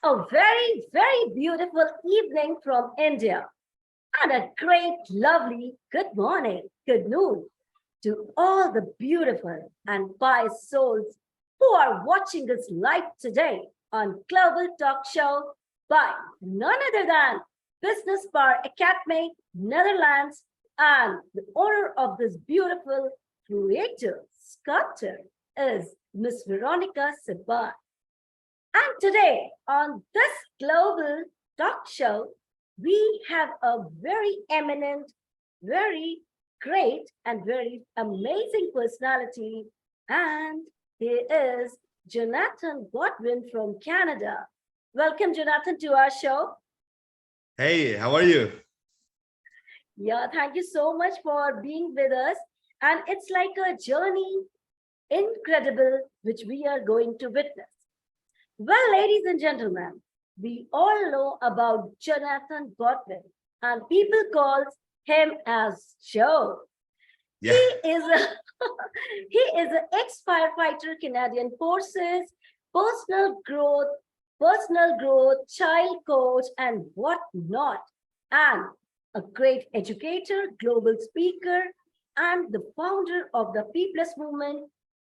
A very, very beautiful evening from India and a great, lovely good morning, good noon to all the beautiful and pious souls who are watching us live today on Global Talk Show by none other than Business Bar Academy, Netherlands, and the owner of this beautiful creator sculptor is Miss Veronica Saban. And today on this global talk show, we have a very eminent, very great, and very amazing personality. And he is Jonathan Godwin from Canada. Welcome, Jonathan, to our show. Hey, how are you? Yeah, thank you so much for being with us. And it's like a journey, incredible, which we are going to witness. Well, ladies and gentlemen, we all know about Jonathan Godwin, and people call him as Joe. He Yeah, is a he is an ex-firefighter, Canadian Forces, personal growth, personal growth, child coach, and whatnot, and a great educator, global speaker, and the founder of the P Plus movement,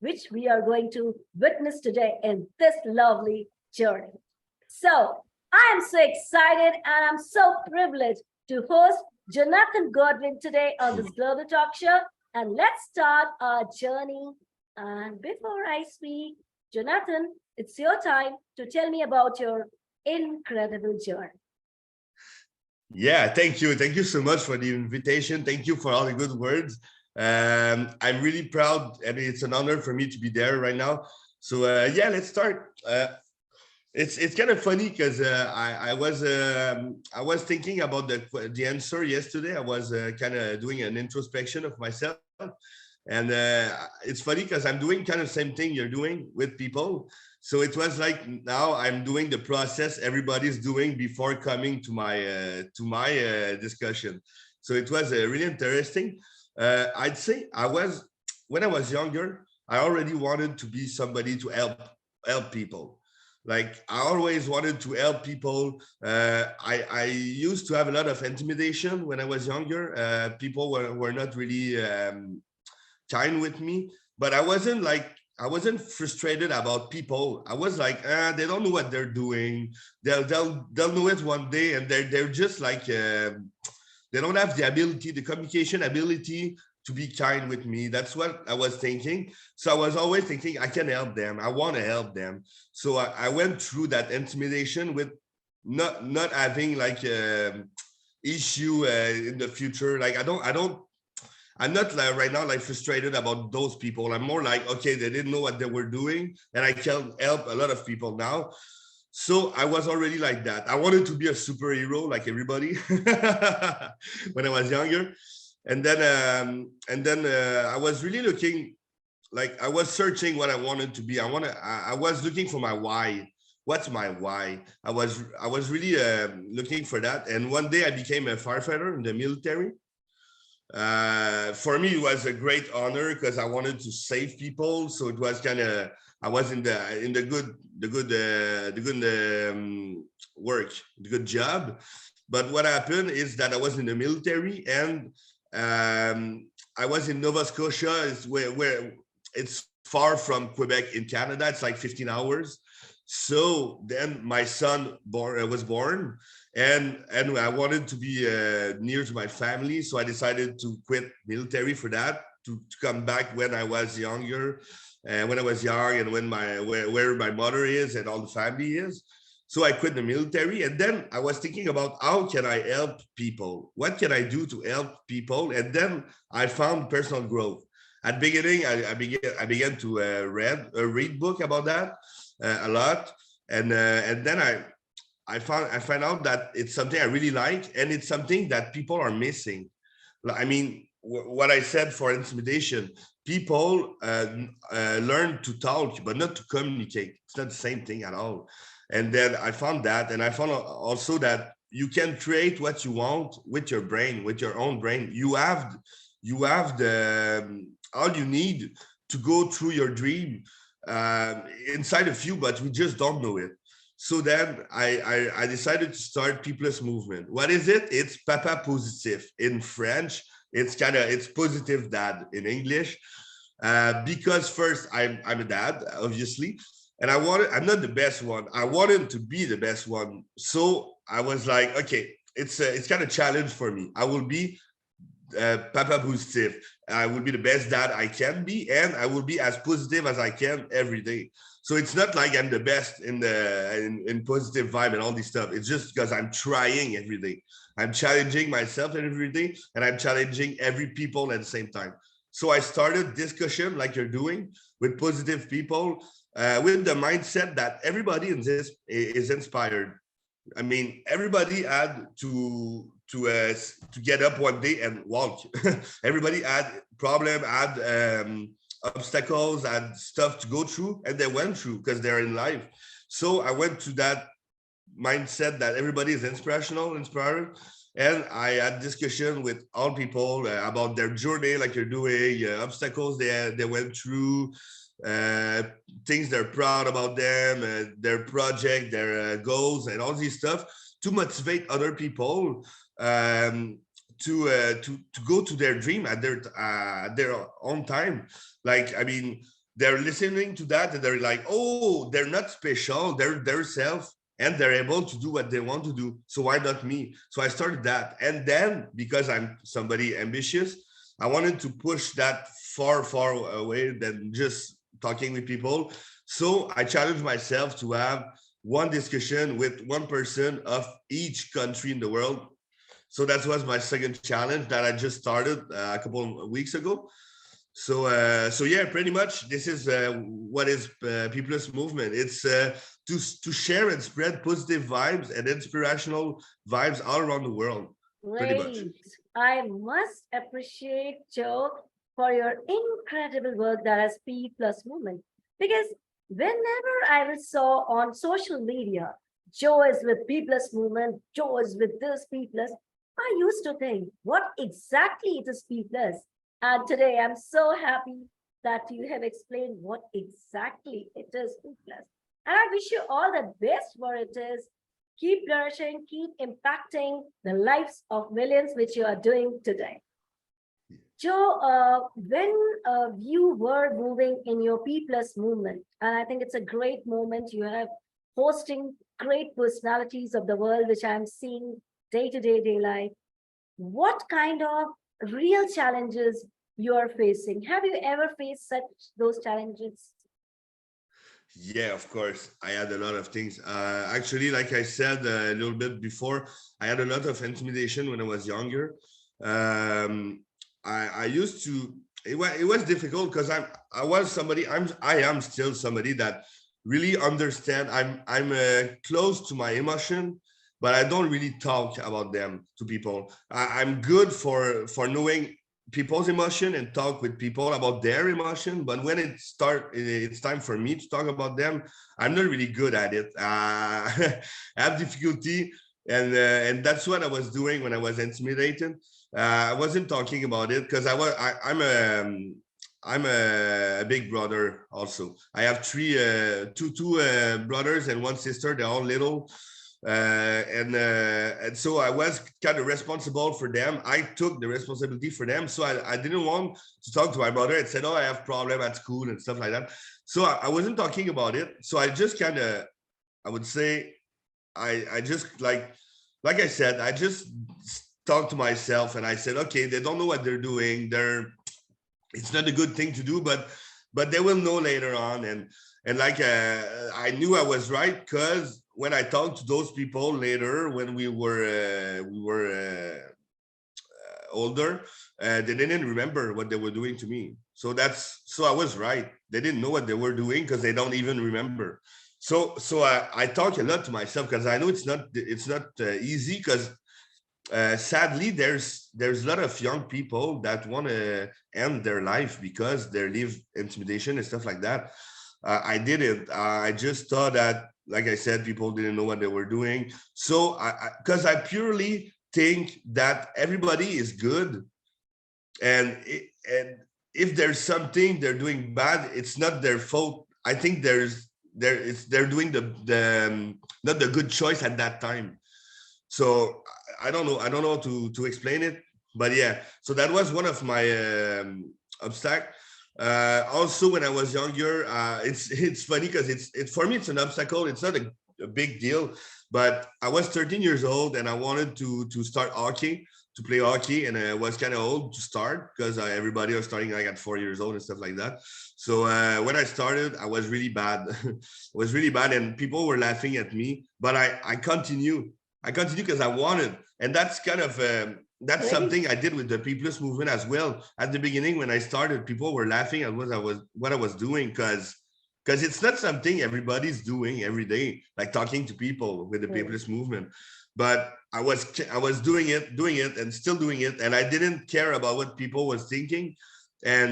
which we are going to witness today in this lovely journey. So I am so excited and I'm so privileged to host Jonathan Godwin today on this Global Talk Show. And let's start our journey. And before I speak, Jonathan, it's your time to tell me about your incredible journey. yeah. Thank you. Thank you so much for the invitation. Thank you for all the good words. I'm really proud, and it's an honor for me to be there right now. So yeah, let's start. It's kind of funny because I was thinking about the answer yesterday. I was kind of doing an introspection of myself, and it's funny because I'm doing kind of same thing you're doing with people. So it was like now I'm doing the process everybody's doing before coming to my discussion. So it was really interesting. I'd say I was when I was younger, I already wanted to be somebody to help people. Like I always wanted to help people. I used to have a lot of intimidation when I was younger. People were not really kind with me, but I wasn't frustrated about people. I was like, they don't know what they're doing. They'll know it one day, and they're just like they don't have the ability, the communication ability to be kind with me. That's what I was thinking. So I was always thinking I can help them. I want to help them. So I went through that intimidation with not having like issue in the future. Like I'm not like right now like frustrated about those people. I'm more like, okay, they didn't know what they were doing, and I can help a lot of people now. So I was already like that. I wanted to be a superhero like everybody when I was younger, and then I was really looking, like I was searching what I wanted to be. I was looking for my why. What's my why? I was really looking for that, and one day I became a firefighter in the military. For me, it was a great honor because I wanted to save people. So it was kind of I was in the good work, the good job. But what happened is that I was in the military, and I was in Nova Scotia, is where it's far from Quebec in Canada. It's like 15 hours. So then my son was born, and I wanted to be near to my family, so I decided to quit military for that to come back when I was younger, and when I was young, and when where my mother is and all the family is. So I quit the military, and then I was thinking about how can I help people? What can I do to help people? And then I found personal growth. At the beginning, I began to read book about that a lot, and then I find out that it's something I really like, and it's something that people are missing. I mean, what I said for intimidation, people learn to talk, but not to communicate. It's not the same thing at all. And then I found that, and I found also that you can create what you want with your brain, with your own brain. You have the all you need to go through your dream inside of you, but we just don't know it. So then I decided to start P Plus movement. What is it? It's Papa Positif in French. It's positive dad in English. Because first I'm a dad, obviously, and I'm not the best one. I wanted to be the best one. So I was like, okay, it's kind of challenge for me. I will be Papa Positive. I will be the best dad I can be, and I will be as positive as I can every day. So it's not like I'm the best in positive vibe and all this stuff. It's just because I'm trying every day. I'm challenging myself every day, and I'm challenging every people at the same time. So I started discussion like you're doing with positive people, with the mindset that everybody in this is inspired. I mean, everybody had to get up one day and walk. Everybody had problem, had obstacles, had stuff to go through, and they went through because they're in life. So I went to that mindset that everybody is inspired, and I had discussion with all people about their journey, like you're doing, obstacles they went through, uh, things they're proud about them, their project, their goals, and all this stuff to motivate other people to go to their dream at their own time. Like I mean, they're listening to that and they're like, oh, they're not special. They're their self and they're able to do what they want to do. So why not me? So I started that, and then because I'm somebody ambitious, I wanted to push that far away than just talking with people. So I challenged myself to have one discussion with one person of each country in the world. So that was my second challenge that I just started a couple of weeks ago. So yeah, pretty much this is what is P Plus movement. It's to share and spread positive vibes and inspirational vibes all around the world, pretty much. Great. I must appreciate Joe for your incredible work that has P Plus movement. Because whenever I will saw on social media, Joe is with P Plus movement, Joe is with this P Plus, I used to think, what exactly it is P Plus? And today I'm so happy that you have explained what exactly it is P Plus. And I wish you all the best for it is. Keep flourishing, keep impacting the lives of millions, which you are doing today. Joe, when you were moving in your P Plus movement, and I think it's a great moment, you have hosting great personalities of the world, which I'm seeing day to day life. What kind of real challenges you are facing? Have you ever faced such those challenges? Yeah, of course. I had a lot of things. Actually, like I said a little bit before, I had a lot of intimidation when I was younger. Um, I used to. It was difficult because I am still somebody that really understand. I'm close to my emotion, but I don't really talk about them to people. I'm good for knowing people's emotion and talk with people about their emotion, but when it's time for me to talk about them, I'm not really good at it. I have difficulty, and that's what I was doing when I was intimidated. I wasn't talking about it because I'm a big brother also. I have two brothers and one sister. They're all little, and so I was kind of responsible for them. I took the responsibility for them, so I didn't want to talk to my brother and said, "Oh, I have problem at school and stuff like that." So I wasn't talking about it. So I just kind of, I would say, I just like I said, I just talked to myself and I said, "Okay, they don't know what they're doing. It's not a good thing to do, but they will know later on." And like I knew I was right because when I talked to those people later, when we were older, they didn't remember what they were doing to me. So I was right. They didn't know what they were doing because they don't even remember. So I talk a lot to myself because I know it's not easy because sadly there's a lot of young people that want to end their life because they live intimidation and stuff like that. I didn't. I just thought that, like I said, people didn't know what they were doing. So because I purely think that everybody is good, and if there's something they're doing bad, it's not their fault. I think they're doing the not the good choice at that time. So I don't know to explain it, but yeah. So that was one of my obstacle. Also, when I was younger, it's funny because it's for me it's an obstacle. It's not a big deal, but I was 13 years old and I wanted to start hockey, to play hockey, and I was kind of old to start because everybody was starting like at 4 years old and stuff like that. So when I started, I was really bad. Was really bad, and people were laughing at me. But I continue. I continue because I wanted, and that's kind of that's Great. something I did with the People's Movement as well. At the beginning, when I started, people were laughing at what I was doing because it's not something everybody's doing every day, like talking to people with the Hmm. People's Movement. But I was doing it, and still doing it, and I didn't care about what people was thinking, and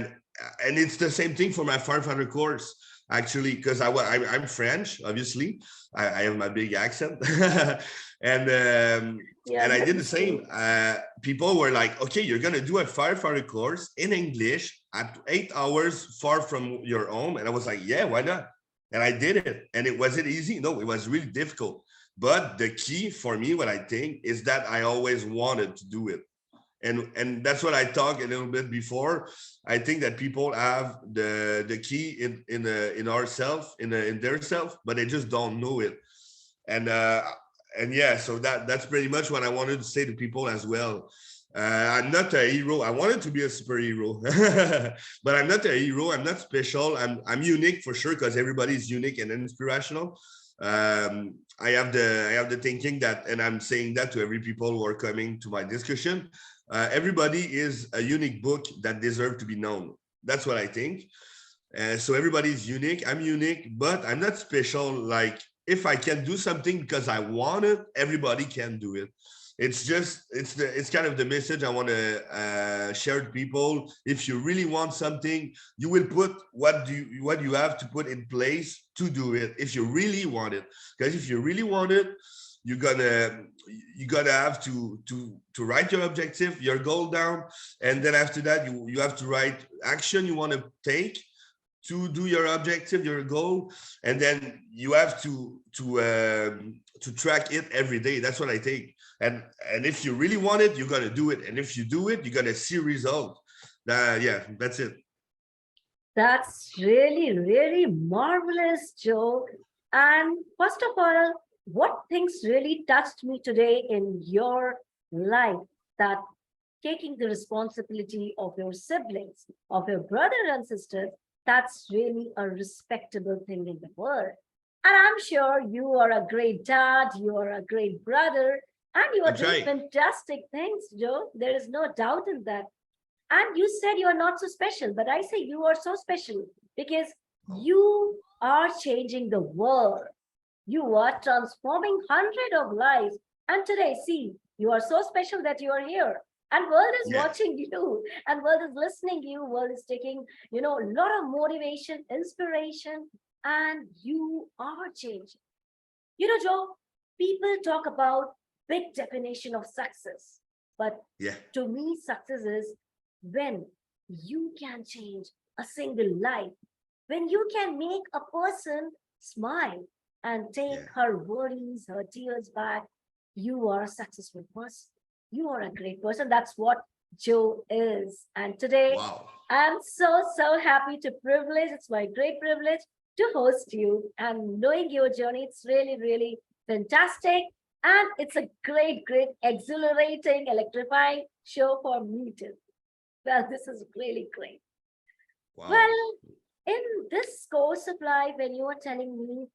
it's the same thing for my firefighter course actually, because I'm French, obviously. I have my big accent, and Yeah, and I that did the is true. same. People were like, "Okay, you're gonna do a firefighter course in English at 8 hours far from your home," and I was like, "Yeah, why not?" And I did it, and it wasn't easy. No, it was really difficult. But the key for me, what I think, is that I always wanted to do it, and that's what I talked a little bit before. I think that people have the key in ourself, in their self, but they just don't know it. And and yeah, so that's pretty much what I wanted to say to people as well. I'm not a hero. I wanted to be a superhero, but I'm not a hero. I'm not special. I'm unique for sure because everybody's unique and inspirational. I have the thinking that, and I'm saying that to every people who are coming to my discussion. Everybody is a unique book that deserve to be known. That's what I think. So everybody's unique. I'm unique, but I'm not special. Like if I can do something because I want it, everybody can do it. It's just it's kind of the message I want to share to people. If you really want something, you will put what you have to put in place to do it. If you really want it, because if you really want it, you're gonna you gotta have to write your objective, your goal down, and then after that you have to write action you want to take to do your objective, your goal, and then you have to track it every day. That's what I think. And if you really want it, you're gonna do it. And if you do it, you're gonna see result. Yeah, that's it. That's really, really marvelous, Joe. And first of all, what things really touched me today in your life that taking the responsibility of your siblings, of your brother and sisters, that's really a respectable thing in the world. And I'm sure you are a great dad, you are a great brother, and you I are doing try. fantastic things, Joe. There is no doubt in that. And you said you are not so special, but I say you are so special because you are changing the world. You are transforming hundred of lives. And today, see, you are so special that you are here. And world is Yeah, watching you, and world is listening you. World is taking, a lot of motivation, inspiration, and you are changing. Joe, people talk about big definition of success, but yeah, to me, success is when you can change a single life, when you can make a person smile and take yeah. her worries, her tears back. You are a successful person. You are a great person. That's what Joe is. And today, Wow. I'm so, so happy to privilege. It's my great privilege to host you and knowing your journey. It's really, really fantastic. And it's a great, great, exhilarating, electrifying show for me too. Well, this is really great. Wow. Well, in this course of life, when you were telling me,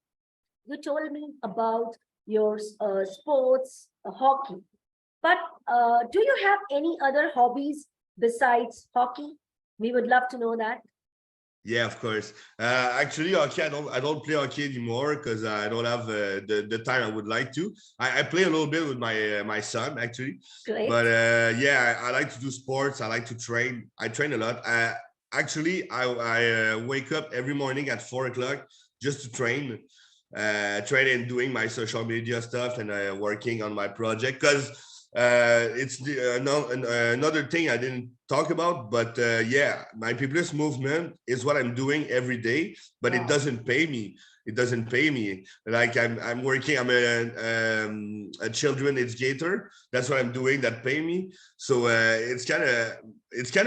you told me about your sports, hockey. But do you have any other hobbies besides hockey? We would love to know that. Yeah, of course. Actually, hockey, I don't play hockey anymore because I don't have the time I would like to. I play a little bit with my son actually, but Great. yeah, I like to do sports. I like to train. I train a lot. Actually, I wake up every morning at 4 o'clock just to train, train and doing my social media stuff and working on my project because it's another thing I didn't talk about, but yeah, my people's movement is what I'm doing every day, but it Wow. doesn't pay me. it doesn't pay me. Like I'm working, I'm a children educator. That's what I'm doing that pay me. So it's kind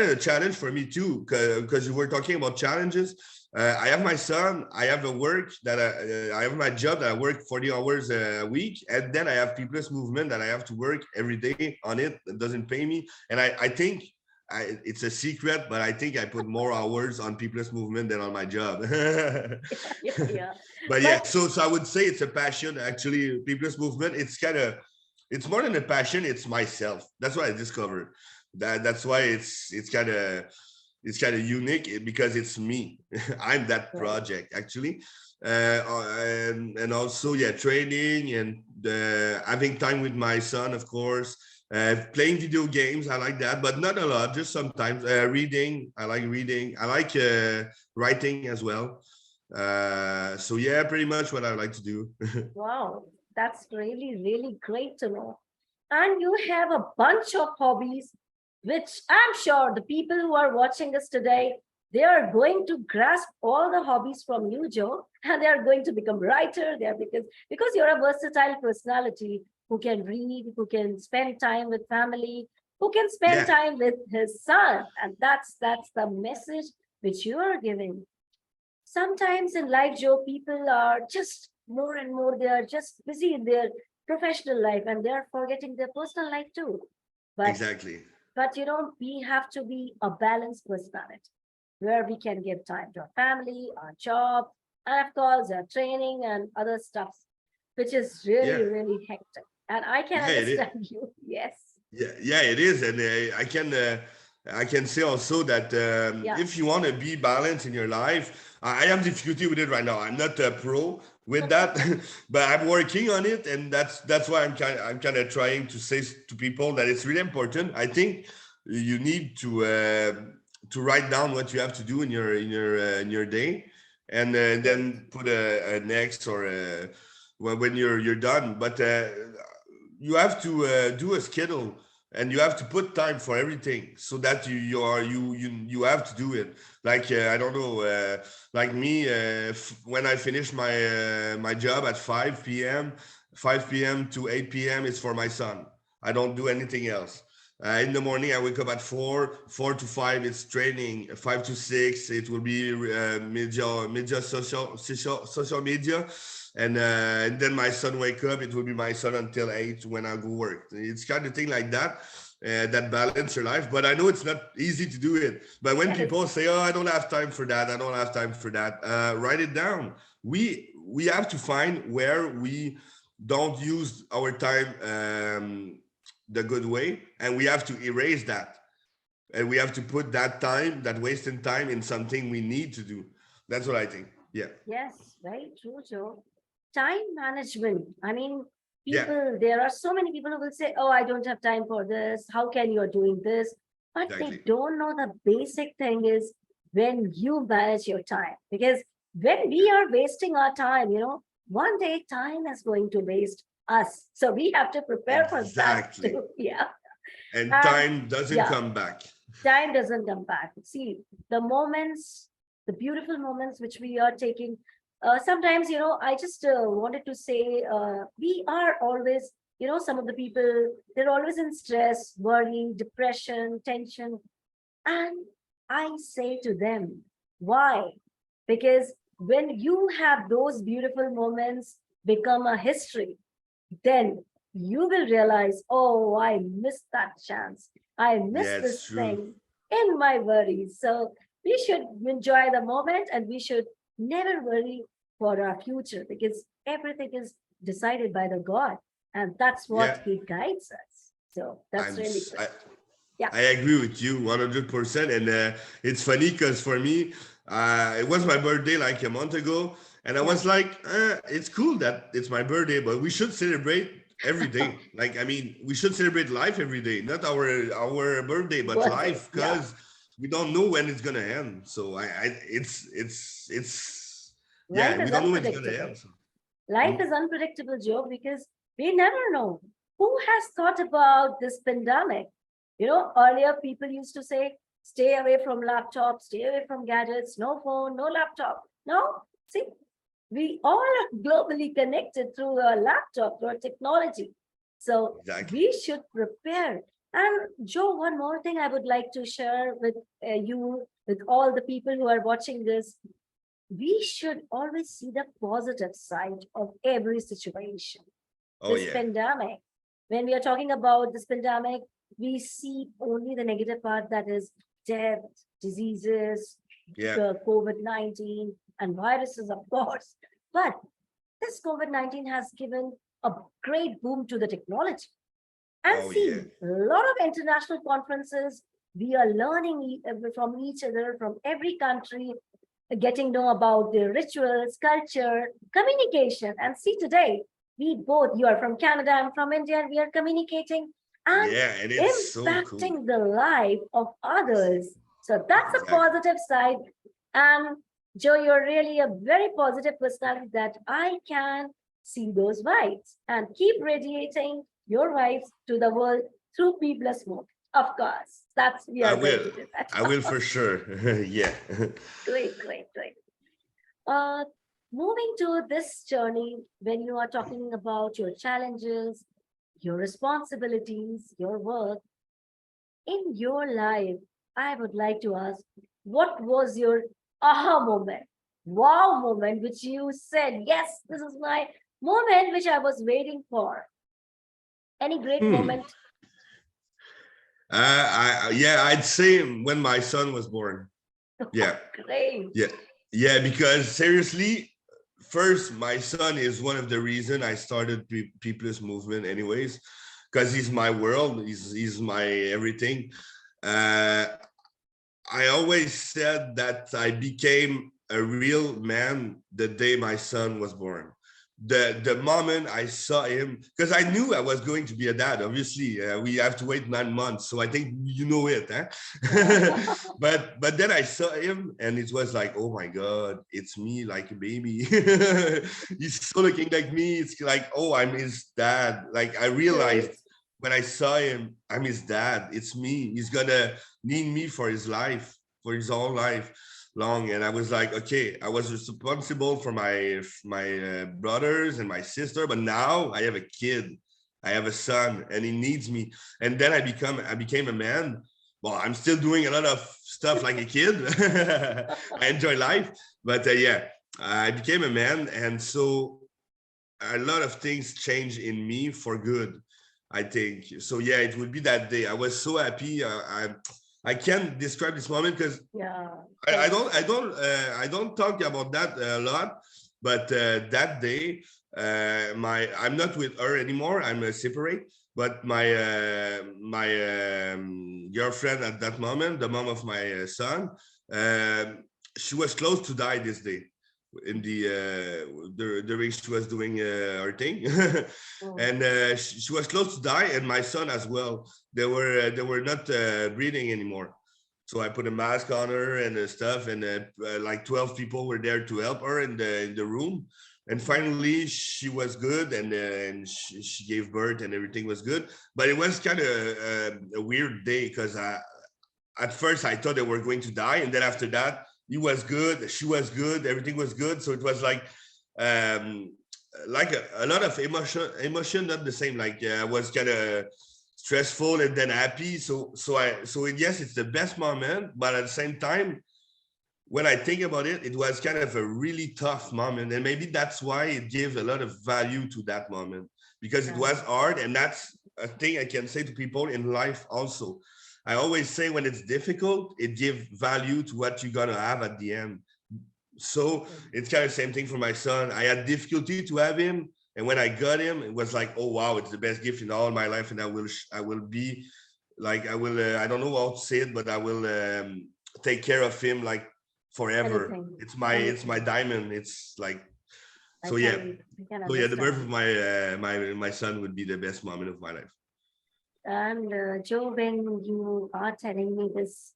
of a challenge for me too, because we're talking about challenges. I have my son, I have a work that I have my job that I work 40 hours a week, and then I have People's Movement that I have to work every day on it. It doesn't pay me, and I think it's a secret, but I think I put more hours on People's Movement than on my job. Yeah. But yeah, But so I would say it's a passion. Actually, People's Movement, it's more than a passion. It's myself. That's what I discovered. That's why it's kind of unique because it's me. I'm that right. project actually. And also yeah, training and having time with my son, of course. Playing video games, I like that, but not a lot, just sometimes. Reading, I like reading. I like writing as well. So yeah, pretty much what I like to do. Wow, that's really, really great to know. And you have a bunch of hobbies, which I'm sure the people who are watching us today, they are going to grasp all the hobbies from you, Joe, and they are going to become writer there because you're a versatile personality who can read, who can spend time with family, who can spend Yeah, time with his son, and that's the message which you are giving. Sometimes in life, Joe, people are just more and more, they are just busy in their professional life and they're forgetting their personal life too. But exactly. we have to be a balanced personality where we can give time to our family, our job, and of course our training and other stuff, which is Yeah, really, really hectic. And I can yeah, it is. understand you. Yes. Yeah, it is, and I can say also that Yeah. if you want to be balanced in your life, I have difficulty with it right now. I'm not a pro with that, but I'm working on it, and that's why I'm kind of trying to say to people that it's really important. I think you need to write down what you have to do in your day, and Right. then put a next or when you're done. But you have to do a schedule and you have to put time for everything so that you have to do it like I don't know like me when I finish my job at 5 p.m to 8 p.m is for my son. I don't do anything else. In the morning I wake up at 4 to 5 it's training, 5 to 6 it will be media social media, and then my son wake up. It will be my son until 8 when I go work. It's kind of thing like that. That balance your life, but I know it's not easy to do it. But when Yes. people say, "Oh, I don't have time for that," I don't have time for that. Write it down. We have to find where we don't use our time the good way, and we have to erase that, and we have to put that time, that wasted time, in something we need to do. That's what I think. Yeah, Yes, very true, Joe. Time management. I mean, yeah, there are so many people who will say, oh, I don't have time for this. How can you are doing this? But they exactly, don't know the basic thing is when you manage your time. Because when we are wasting our time, one day time is going to waste us. So we have to prepare for that exactly. too. Yeah. And And time doesn't yeah, come back. time doesn't come back. See, the moments, the beautiful moments which we are taking. Sometimes, I just wanted to say, we are always, some of the people, they're always in stress, worry, depression, tension. And I say to them, why? Because when you have those beautiful moments become a history, then you will realize, oh, I missed that chance. I Yeah, missed it's this true. thing in my worries. So we should enjoy the moment and we should never worry for our future because everything is decided by the God and that's Yeah, what He guides us. So that's I'm. really s- great. Yeah. I agree with you 100%. And it's funny because for me, it was my birthday like a month ago, and I Yeah. was like, it's cool that it's my birthday, but we should celebrate every day. Like, I mean, we should celebrate life every day, not our birthday, but Birthday. life, Yeah. because we don't know when it's gonna end. So Life yeah, we is don't know when it's gonna unpredictable. end. So, Life mm, is unpredictable, Joe, because we never know. Who has thought about this pandemic? Earlier people used to say, stay away from laptops, stay away from gadgets, no phone, no laptop. No, see, We all are globally connected through a laptop, through a technology. So Exactly. we should prepare. And Joe, one more thing I would like to share with you, with all the people who are watching this. We should always see the positive side of every situation. Oh This yeah. pandemic, when we are talking about this pandemic, we see only the negative part, that is death, diseases, Yeah. the COVID-19 and viruses, of course. But this COVID-19 has given a great boom to the technology. And Oh yeah. see, a lot of international conferences, we are learning from each other, from every country, getting to know about their rituals, culture, communication. And see, today, we both, you are from Canada, I'm from India, and we are communicating and Yeah, and it's so cool. impacting the life of others. So that's a Exactly. positive side. And Joe, you're really a very positive personality that I can see those vibes and keep radiating your vibes to the world through P plus mode. Of course, that's we I are going will. to do that. I will for sure. Yeah. Great, great, great. Uh, moving to this journey, when you are talking about your challenges, your responsibilities, your work in your life, I would like to ask, what was your aha moment, wow moment, which you said, yes, this is my moment which I was waiting for? Any great Hmm. moment? Yeah, I'd say when my son was born. Yeah. Great. Yeah. Yeah, because seriously, first, my son is one of the reason I started People's Movement anyways, because he's my world, he's my everything. Uh, I always said that I became a real man the day my son was born. The moment I saw him, because I knew I was going to be a dad. Obviously, we have to wait 9 months, so I think you know it, huh? Yeah. but then I saw him, and it was like, oh my god, it's me, like a baby. He's so looking like me. It's like, oh, I'm his dad. Like I realized Great. when I saw him, I'm his dad. It's me. He's gonna need me for his life, for his whole life long. And I was like, okay, I was responsible for my brothers and my sister, but now I have a kid. I have a son, and he needs me. And then I became a man. Well, I'm still doing a lot of stuff like a kid. I enjoy life, but yeah, I became a man, and so a lot of things changed in me for good, I think. So yeah, it would be that day. I was so happy. I can't describe this moment because Yeah. I don't talk about that a lot. But that day, I'm not with her anymore. I'm separate. But my girlfriend at that moment, the mom of my son, um, she was close to die this day in the ring. She was doing her thing. Mm. And she was close to die, and my son as well. They were not breathing anymore, so I put a mask on her and stuff, and like 12 people were there to help her in the room. And finally, she was good, and she gave birth, and everything was good. But it was kind of a weird day because at first I thought they were going to die, and then after that, he was good, she was good, everything was good. So it was um, like a lot of emotion, not the same. Like I was kind of stressful and then happy. Yes, it's the best moment, but at the same time, when I think about it, it was kind of a really tough moment, and maybe that's why it gives a lot of value to that moment, because it Yeah. was hard, and that's a thing I can say to people in life also. I always say when it's difficult, it gives value to what you're gonna have at the end. So it's kind of the same thing for my son. I had difficulty to have him, and when I got him, it was like, oh wow, it's the best gift in all my life, and I will be like, I don't know how to say it, but I will take care of him like forever. Anything, It's my anything. diamond. It's like, I so yeah. can, I can So yeah, the birth of understand. my son would be the best moment of my life. And Joe, when you are telling me this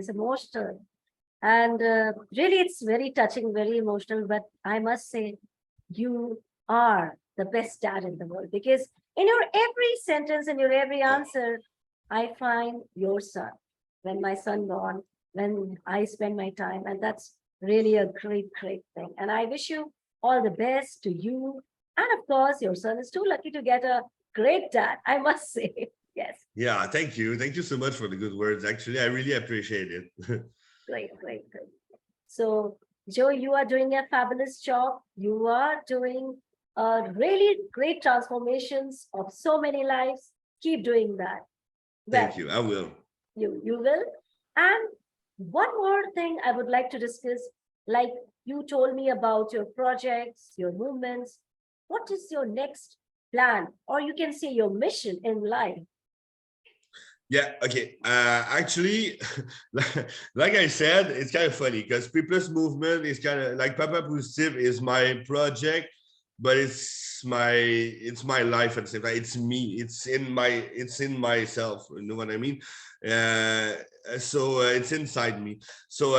emotional, and really, it's very touching, very emotional. But I must say, you are the best dad in the world, because in your every sentence, in your every Oh, answer, I find your son. When my son born, when I spend my time, and that's really a great, great thing. And I wish you All the best to you. And of course, your son is too lucky to get a great dad, I must say. Yes, Yeah, thank you. Thank you so much for the good words. Actually, I really appreciate it. great, great, great. So, Joe, you are doing a fabulous job. You are doing really great transformations of so many lives. Keep doing that. Thank Well, you. I will. you will. And one more thing I would like to discuss, like you told me about your projects, your movements. What is your next plan, or you can say your mission in life? Yeah, okay. Actually, like I said, it's kind of funny because People's Movement is kind of like Papa Positive is my project, but it's my life at the same time. It's me. It's in myself. You know what I mean? Uh, so it's inside me. So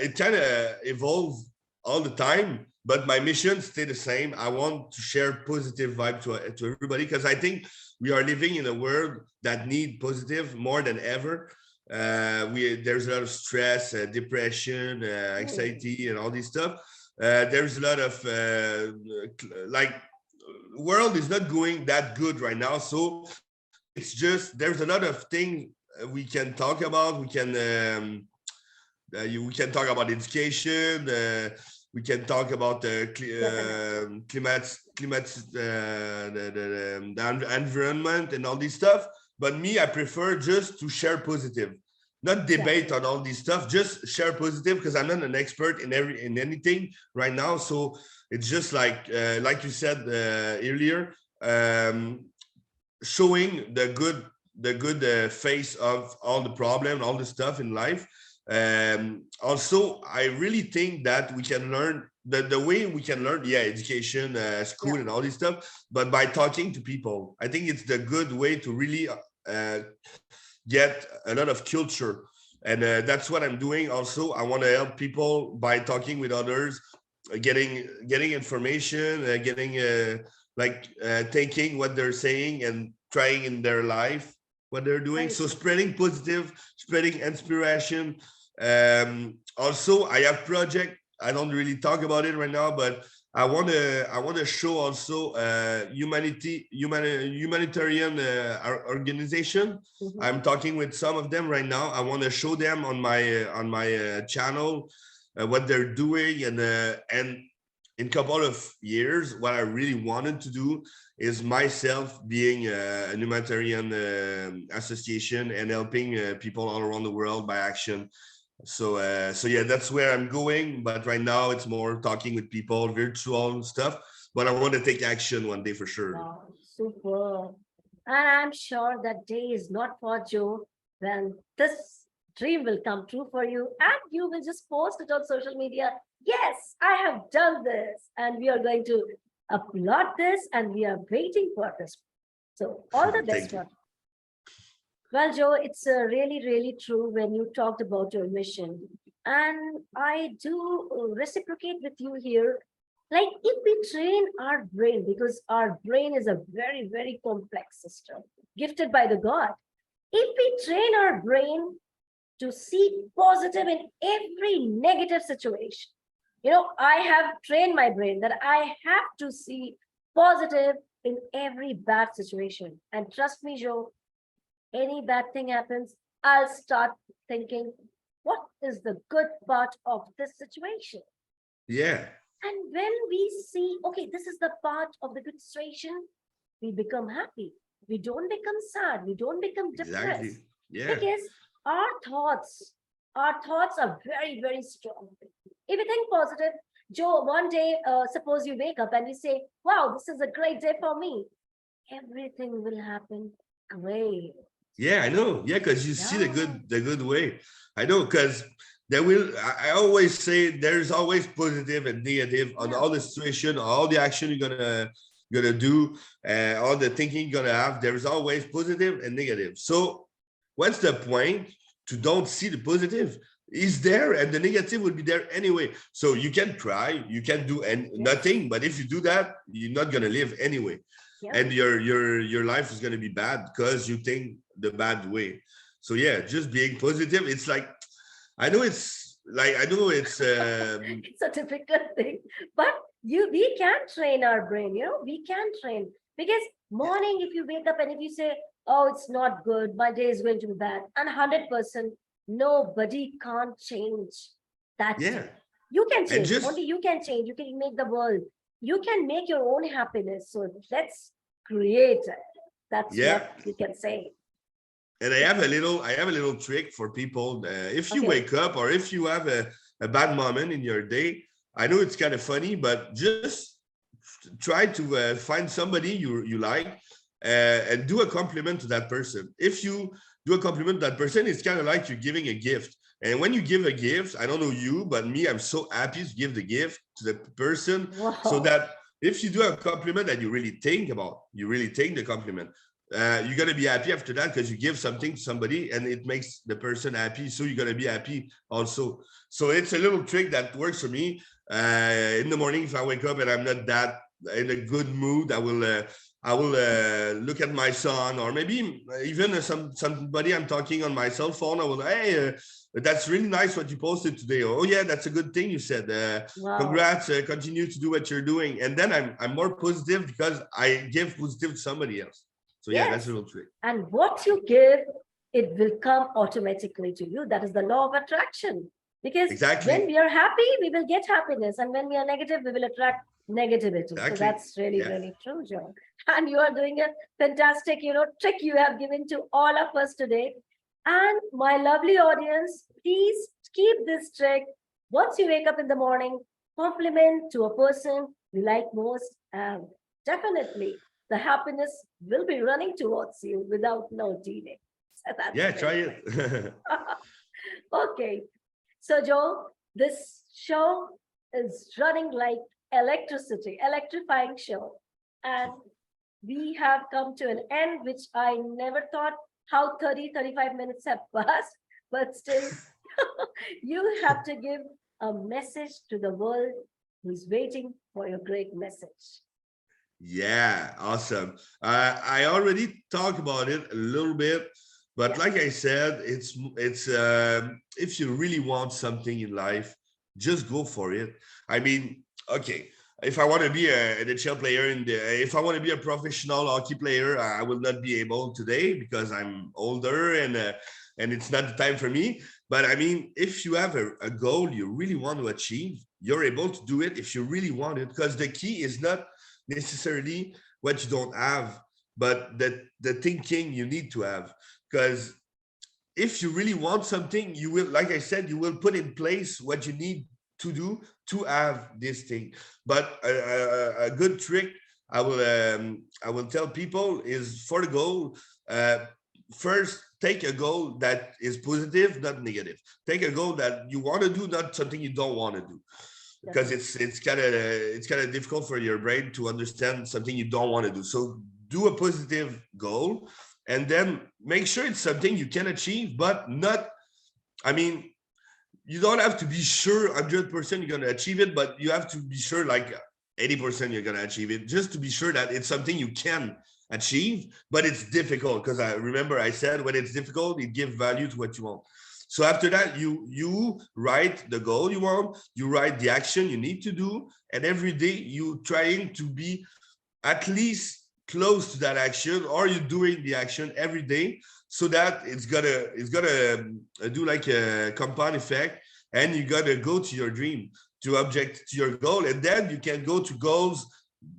it kind of evolves all the time, but my mission stay the same. I want to share positive vibe to everybody because I think we are living in a world that need positive more than ever. There's a lot of stress, depression, Hmm. anxiety, and all this stuff. There's a lot of like world is not going that good right now. So it's just there's a lot of things we can talk about. We can talk about education. We can talk about Definitely. the environment and all this stuff. But me, I prefer just to share positive, not debate on Definitely. all this stuff. Just share positive because I'm not an expert in anything right now. So it's just like you said earlier, um, showing the good face of all the problem, all the stuff in life. Also, I really think that we can learn the way we can learn, yeah, education, Yeah. school, and all this stuff, but by talking to people. I think it's the good way to really uh, get a lot of culture, and that's what I'm doing. Also, I want to help people by talking with others, getting information, getting thinking what they're saying and trying in their life what they're doing. Very So true. spreading positive, spreading inspiration. Also, I have project. I don't really talk about it right now, but I want to show also humanitarian organization. Mhm. I'm talking with some of them right now. I want to show them on my channel what they're doing, and in a couple of years, what I really wanted to do is myself being a humanitarian association and helping people all around the world by action. So yeah, that's where I'm going. But right now, it's more talking with people, virtual stuff. But I want to take action one day for sure. Wow, super. And I'm sure that day is not for Joe when this dream will come true for you and you will just post it on social media. Yes, I have done this. And we are going to applaud this and we are waiting for this. So, all the best Thank you. for. Well, Joe, it's really, really true when you talked about your mission. And I do reciprocate with you here. Like, if we train our brain, because our brain is a very, very complex system, gifted by the God. If we train our brain to see positive in every negative situation, I have trained my brain that I have to see positive in every bad situation. And trust me, Joe, any bad thing happens, I'll start thinking, what is the good part of this situation? Yeah, And when we see, okay, this is the part of the good situation, we become happy. We don't become sad. We don't become exactly. depressed Yeah. because our thoughts, our thoughts are very, very strong. If you think positive, Joe, one day, suppose you wake up and you say, wow, this is a great day for me. Everything will happen great. Yeah, I know. Yeah, because you see the Yeah. good way. I know because there will. I always say there's always positive and negative on Yeah. all the situation, all the action you're gonna do, all the thinking you're gonna have. There's always positive and negative. So, what's the point to don't see the positive? Is there, and the negative will be there anyway. So you can try, you can do and Yes. nothing. But if you do that, you're not gonna live anyway, Yeah. and your life is gonna be bad because you think the bad way. So yeah, just being positive. It's like I know it's It's a difficult thing, but we can train our brain, we can train. Because morning, if you wake up and if you say, oh, it's not good, my day is going to be bad, and 100%, nobody can't change that Yeah. day. You can And change, just only you can change. You can make the world, you can make your own happiness. So let's create it. That's yeah. what we can say. And I have a little trick for people. If you Okay. wake up or if you have a bad moment in your day, I know it's kind of funny, but just try to find somebody you like and do a compliment to that person. If you do a compliment to that person, it's kind of like you're giving a gift. And when you give a gift, I don't know you, but me, I'm so happy to give the gift to the person so Wow. that if you do a compliment that you really think about, you really think the compliment, you're gonna be happy after that because you give something to somebody and it makes the person happy. So you're gonna be happy also. So it's a little trick that works for me. In the morning, if I wake up and I'm not that in a good mood, I will look at my son or maybe even somebody I'm talking on my cell phone. I will, hey, that's really nice what you posted today. Oh yeah, that's a good thing you said. Wow. Congrats, continue to do what you're doing. And then I'm more positive because I give positive to somebody else. So yeah, that's a Yes. little trick. And what you give, it will come automatically to you. That is the law of attraction. Because when Exactly. we are happy, we will get happiness. And when we are negative, we will attract negativity. So Exactly. that's really, Yeah. really true, John. And you are doing a fantastic, trick you have given to all of us today. And my lovely audience, please keep this trick. Once you wake up in the morning, compliment to a person you like most, and definitely the happiness will be running towards you without no delay. So that's Yeah, try really it. great. Okay. So, Joe, this show is running like electricity, electrifying show. And we have come to an end, which I never thought how 30, 35 minutes have passed, but still, you have to give a message to the world who's waiting for your great message. Yeah, awesome. I already talked about it a little bit, but Yeah. like I said, it's if you really want something in life, just go for it. I mean, okay, if I want to be an NHL player if I want to be a professional hockey player, I will not be able today because I'm older and it's not the time for me. But I mean, if you have a goal you really want to achieve, you're able to do it if you really want it. Because the key is not necessarily what you don't have, but the thinking you need to have. Because if you really want something, you will, like I said, you will put in place what you need to do to have this thing. But a good trick I will tell people is for the goal. First, take a goal that is positive, not negative. Take a goal that you want to do, not something you don't want to do, because Definitely. it's kind of difficult for your brain to understand something you don't want to do. So do a positive goal, and then make sure it's something you can achieve, but not. I mean, you don't have to be sure 100% you're gonna achieve it, but you have to be sure like 80% you're gonna achieve it, just to be sure that it's something you can achieve, but it's difficult. Because I remember I said when it's difficult, it gives value to what you want. So after that, you write the goal you want, you write the action you need to do, and every day you trying to be at least close to that action, or you're doing the action every day, so that it's gonna do like a compound effect, and you gotta go to your dream, to object to your goal, and then you can go to goals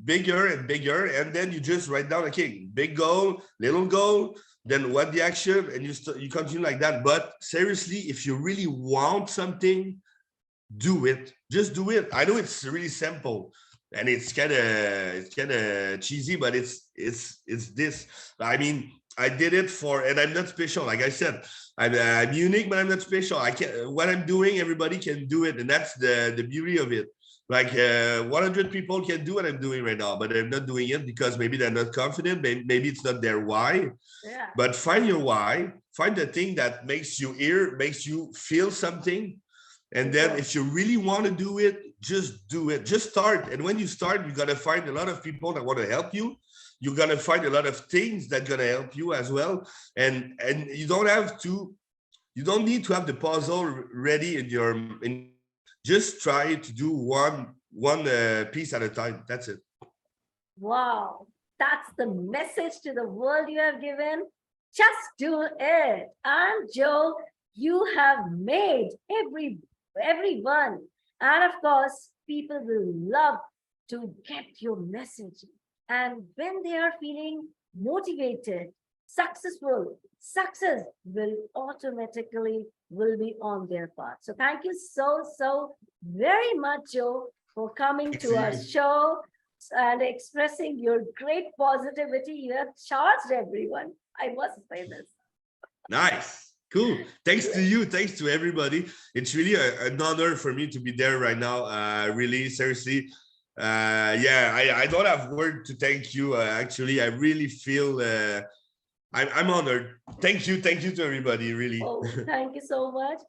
bigger and bigger, and then you just write down, okay, big goal, little goal, then what the action, and you continue like that. But seriously, if you really want something, do it. Just do it. I know it's really simple and it's kind of cheesy, but it's this. I mean, I did it for, and I'm not special. Like I said, I'm unique, but I'm not special. I can What I'm doing, everybody can do it, and that's the beauty of it. Like 100 people can do what I'm doing right now, but they're not doing it because maybe they're not confident. Maybe it's not their why. Yeah. But find your why. Find the thing that makes you makes you feel something, and then Super. if you really want to do it, just do it. Just start. And when you start, you're going to find a lot of people that want to help you. You're going to find a lot of things that are going to help you as well. And you don't need to have the puzzle ready in your mind. Just try to do one piece at a time. That's it. Wow, that's the message to the world you have given. Just do it. And Joe, you have made everyone. And of course, people will love to get your message. And when they are feeling motivated, successful, success will automatically will be on their path. So thank you so very much, Joe, for coming Thanks to to our you. show and expressing your great positivity. You have charged everyone. I must say this. Nice. Cool. Thanks to you. Thanks to everybody. It's really an honor for me to be there right now. Really, seriously. Yeah, I don't have word to thank you. Actually, I really feel I'm honored. Thank you. Thank you to everybody. Really. Oh, thank you so much.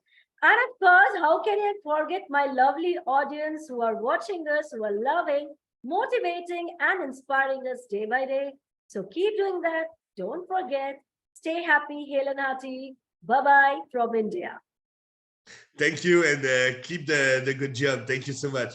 And of course, how can I forget my lovely audience who are watching us, who are loving, motivating, and inspiring us day by day. So keep doing that. Don't forget. Stay happy, hail and hearty. Bye-bye from India. Thank you, and keep the good job. Thank you so much.